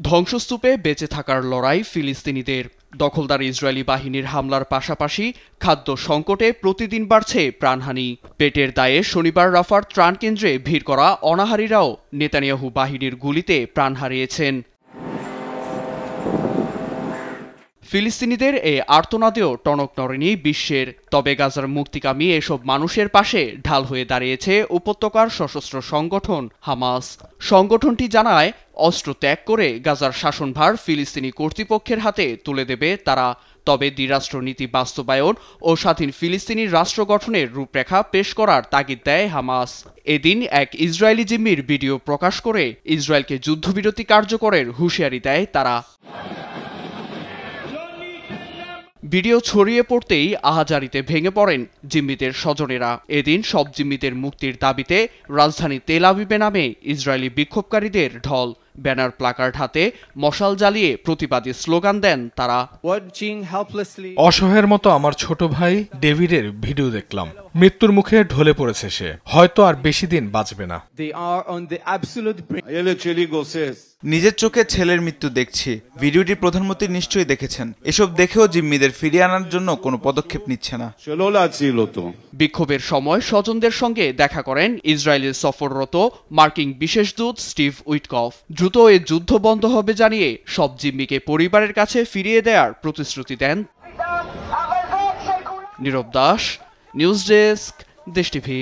ধ্বংসস্তূপে বেঁচে থাকার লড়াই ফিলিস্তিনিদের। দখলদার ইসরায়েলি বাহিনীর হামলার পাশাপাশি খাদ্য সংকটে প্রতিদিন বাড়ছে প্রাণহানি। পেটের দায়ে শনিবার রাফার ত্রাণ কেন্দ্রে ভিড় করা অনাহারীরাও নেতানিয়াহু বাহিনীর গুলিতে প্রাণ হারিয়েছেন। ফিলিস্তিনিদের এই আর্তনাদেও টনক নড়েনি বিশ্বের। তবে গাজার মুক্তিকামী এসব মানুষের পাশে ঢাল হয়ে দাঁড়িয়েছে উপত্যকার সশস্ত্র সংগঠন হামাস। সংগঠনটি জানায়, অস্ত্র ত্যাগ করে গাজার শাসনভার ফিলিস্তিনি কর্তৃপক্ষের হাতে তুলে দেবে তারা। তবে দ্বিরাষ্ট্রনীতি বাস্তবায়ন ও স্বাধীন ফিলিস্তিনি রাষ্ট্র গঠনের রূপরেখা পেশ করার তাগিদ দেয় হামাস। এদিন এক ইসরায়েলি জিম্মির ভিডিও প্রকাশ করে ইসরায়েলকে যুদ্ধবিরতি কার্যকরের হুঁশিয়ারি দেয় তারা। ভিডিও ছড়িয়ে পড়তেই আহাজারিতে ভেঙে পড়েন জিম্মিদের স্বজনেরা। এদিন সব জিম্মিদের মুক্তির দাবিতে রাজধানী তেল আবিবে নামে ইসরায়েলি বিক্ষোভকারীদের ঢল। ব্যানার, প্লাকার্ড হাতে মশাল জ্বালিয়ে প্রতিবাদী স্লোগান দেন তারা। অসহায়ের মতো আমার ছোট ভাই ডেভিডের ভিডিও দেখলাম। মৃত্যুর মুখে ঢলে পড়েছে সে, হয়তো আর বেশি দিন বাঁচবে না। নিজের চোখে ছেলের মৃত্যু দেখছি। ভিডিওটি প্রধানমন্ত্রী নিশ্চয়ই দেখেছেন। এসব দেখেও জিম্মিদের ফিরিয়ে আনার জন্য কোনো পদক্ষেপ নিচ্ছে না। বিক্ষোভের সময় স্বজনদের সঙ্গে দেখা করেন ইসরায়েলের সফররত মার্কিন বিশেষ দূত স্টিভ উইটকফ। দ্রুত এ যুদ্ধ বন্ধ হবে জানিয়ে সব জিম্মিকে পরিবারের কাছে ফিরিয়ে দেওয়ার প্রতিশ্রুতি দেন। নীরব দাস, নিউজ ডেস্ক, দেশ টিভি।